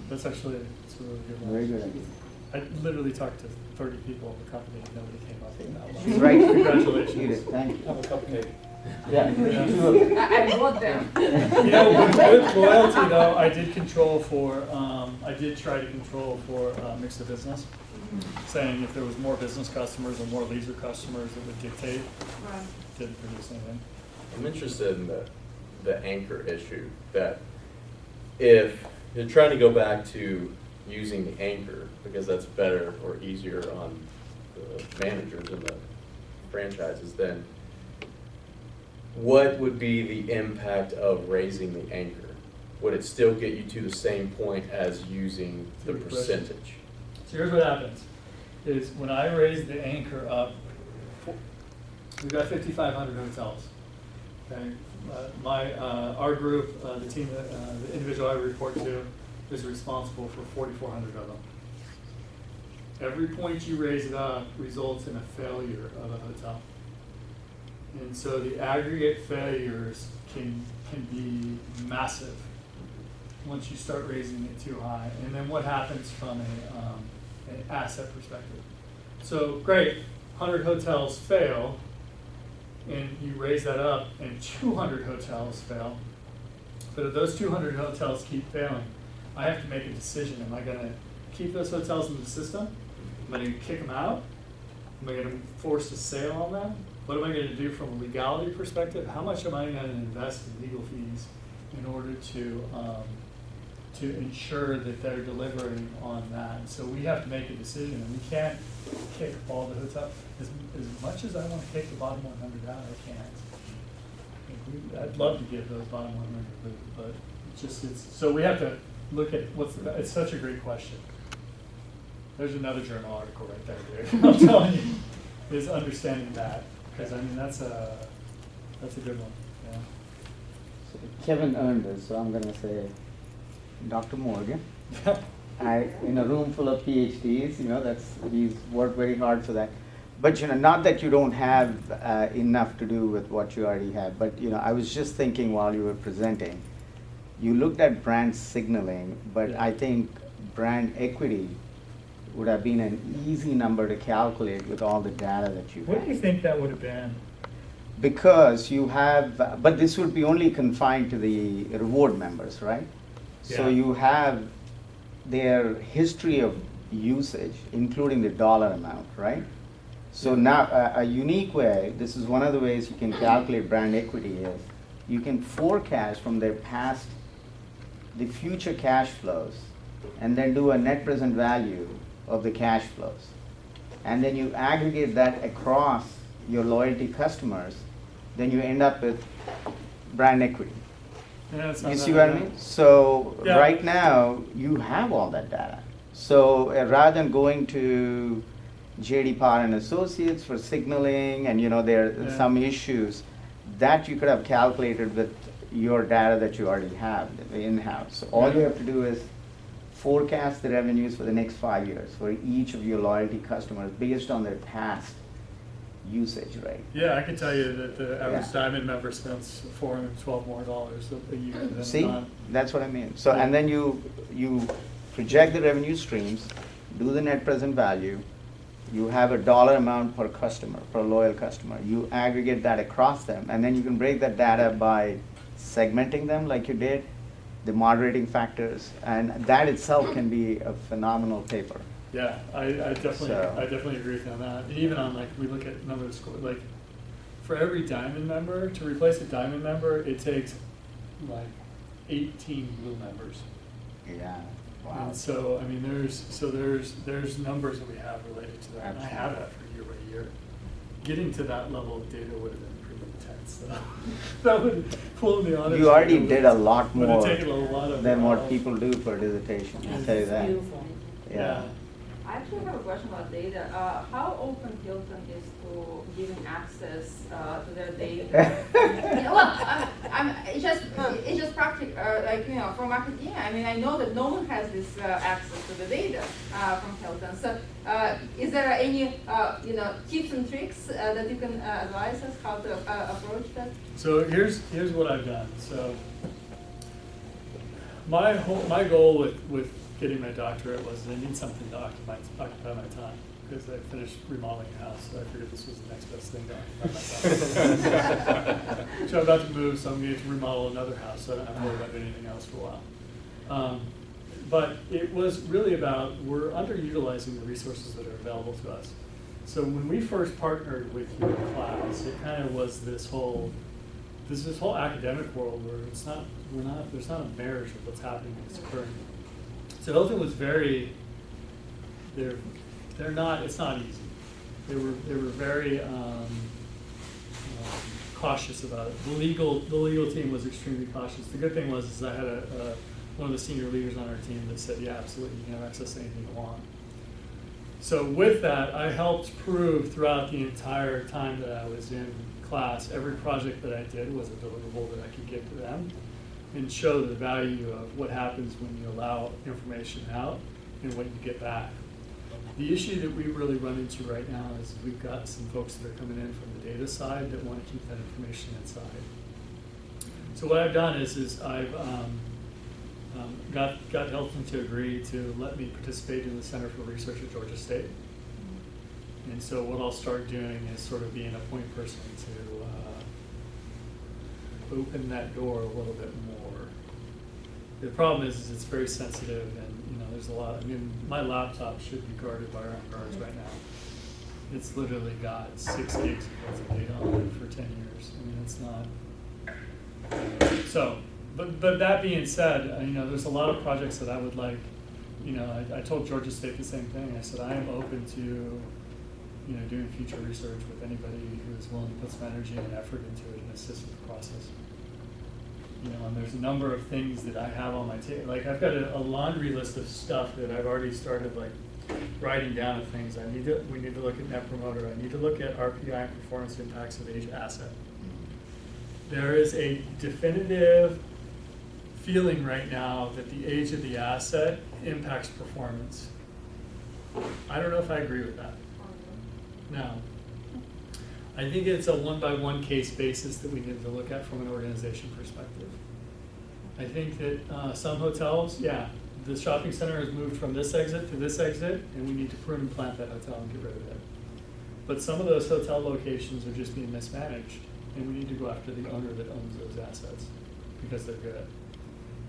That's actually, it's a really good one. Very good idea. I literally talked to 30 people in the company, and nobody came up with that one. She's right. Congratulations. Edith, thank you. Have a cupcake. Yeah. I bought them. You know, with loyalty though, I did control for, I did try to control for mix of business, saying if there was more business customers or more leisure customers, it would dictate, Right. didn't produce anything. I'm interested in the anchor issue, that if you're trying to go back to using the anchor, because that's better or easier on the managers and the franchises, then what would be the impact of raising the anchor? Would it still get you to the same point as using the Good question. percentage? So here's what happens, is when I raise the anchor up, we've got 5,500 hotels. Okay, our group, the team, the individual I report to is responsible for 4,400 of them. Every point you raise it up results in a failure of a hotel. And so the aggregate failures can be massive once you start raising it too high. And then what happens from an asset perspective? So great, 100 hotels fail, and you raise that up, and 200 hotels fail. But if those 200 hotels keep failing, I have to make a decision. Am I going to keep those hotels in the system? Am I going to kick them out? Am I going to force a sale on them? What am I going to do from a legality perspective? How much am I going to invest in legal fees in order to ensure that they're delivering on that? So we have to make a decision, and we can't kick all the hotels. As much as I want to kick the bottom 100 out, I can't. I'd love to give those bottom 100, but so we have to look at it's such a great question. There's another journal article right there, dude. I'm telling you, is understanding that. Because I mean, that's a good one, yeah. So Kevin earned this, so I'm gonna say, Dr. Morgan. In a room full of PhDs, he's worked very hard for that. But not that you don't have enough to do with what you already have, but I was just thinking while you were presenting, you looked at brand signaling, but Yeah. I think brand equity would have been an easy number to calculate with all the data that you What do you have. think that would have been? Because you have, but this would be only confined to the reward members, right? So Yeah. you have their history of usage, including the dollar amount, right? So now, a unique way, this is one of the ways you can calculate brand equity is, you can forecast from their past, the future cash flows, and then do a net present value of the cash flows. And then you aggregate that across your loyalty customers, then you end up with brand equity. Yeah, it's not You that see what I bad. mean? So Yeah. right now, you have all that data. So rather than going to J.D. Power and Associates for signaling, and there are Yeah. some issues, that you could have calculated with your data that you already have in-house. So all you have to do is forecast the revenues for the next 5 years for each of your loyalty customers based on their past usage rate. Yeah, I can tell you that the average Yeah. Diamond member spends $412 more a year than See, non. that's what I mean. So, and then you project the revenue streams, do the net present value, you have a dollar amount per customer, per loyal customer. You aggregate that across them, and then you can break that data by segmenting them like you did, the moderating factors, and that itself can be a phenomenal paper. Yeah, I definitely, So- I definitely agree with you on that. And even on like, we look at number of scores, like, for every diamond member, to replace a diamond member, it takes like 18 blue members. Yeah, wow. And so, I mean, there's numbers that we have related to that, and I have that for year by year. Getting to that level of data would have been pretty intense, so that would pull me honest. You already did a lot Would more have taken a lot of. than what people do for dissertation, I'll tell you that. Beautiful. Yeah. I actually have a question about data. How open Hilton is to giving access to their data? It's just practical, like, you know, from academia. I mean, I know that no one has this access to the data from Hilton. So, is there any, tips and tricks that you can advise us how to approach that? So here's what I've done. So my goal with getting my doctorate was I need something to occupy my time, because I finished remodeling a house, so I figured this was the next best thing to occupy my time. So I'm about to move, so I'm going to remodel another house, so I don't have to worry about doing anything else for a while. But it was really about, we're underutilizing the resources that are available to us. So when we first partnered with your class, it kind of was this whole academic world where there's not a marriage of what's happening that's occurring. So Hilton was it's not easy. They were very cautious about it. The legal team was extremely cautious. The good thing was I had one of the senior leaders on our team that said, yeah, absolutely, you can have access to anything you want. So with that, I helped prove throughout the entire time that I was in class, every project that I did was a deliverable that I could give to them, and show the value of what happens when you allow information out and what you get back. The issue that we really run into right now is we've got some folks that are coming in from the data side that want to keep that information inside. So what I've done is I've got Hilton to agree to let me participate in the Center for Research at Georgia State. And so what I'll start doing is sort of being a point person to open that door a little bit more. The problem is it's very sensitive, and there's a lot. I mean, my laptop should be guarded by armed guards right now. It's literally got 6 gigs of data on it for 10 years. I mean, it's not. So, but that being said, there's a lot of projects that I would like. I told Georgia State the same thing. I said I am open to doing future research with anybody who is willing to put some energy and effort into it and assist with the process. And there's a number of things that I have on my table. Like, I've got a laundry list of stuff that I've already started writing down of things. We need to look at Net Promoter. I need to look at RPI and performance impacts of each asset. There is a definitive feeling right now that the age of the asset impacts performance. I don't know if I agree with that. No. I think it's a one-by-one case basis that we need to look at from an organization perspective. I think that some hotels, the shopping center has moved from this exit to this exit, and we need to prune and plant that hotel and get rid of it. But some of those hotel locations are just being mismanaged, and we need to go after the owner that owns those assets because they're good.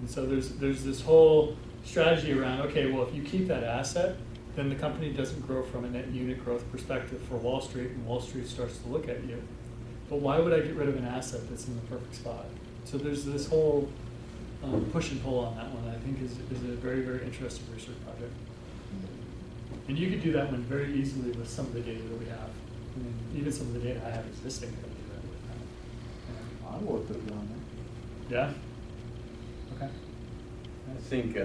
And so there's this whole strategy around, okay, well, if you keep that asset, then the company doesn't grow from a net unit growth perspective for Wall Street, and Wall Street starts to look at you. But why would I get rid of an asset that's in the perfect spot? So there's this whole push and pull on that one. I think is a very, very interesting research project. And you could do that one very easily with some of the data that we have. I mean, even some of the data I have existing, I can do that with that. I'll work with you on that. Yeah? Okay. I think,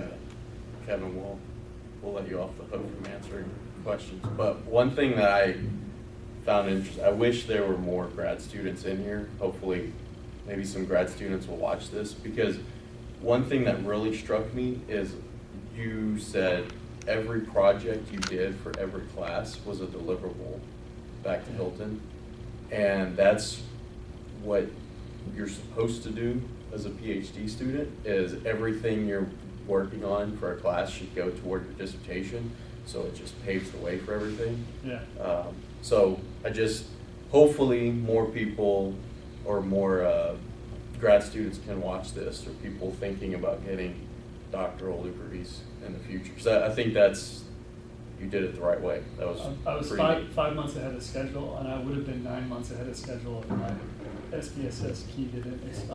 Kevin, we'll let you off the hook from answering questions. But one thing that I found interesting, I wish there were more grad students in here. Hopefully, maybe some grad students will watch this, because one thing that really struck me is you said every project you did for every class was a deliverable back to Hilton. And that's what you're supposed to do as a PhD student, is everything you're working on for a class should go toward your dissertation, so it just paves the way for everything. Yeah. So hopefully more people or more grad students can watch this, or people thinking about getting doctoral degrees in the future? Because I think you did it the right way. That was I was pretty neat. 5 months ahead of schedule, and I would have been 9 months ahead of schedule if my SPSS key didn't expire.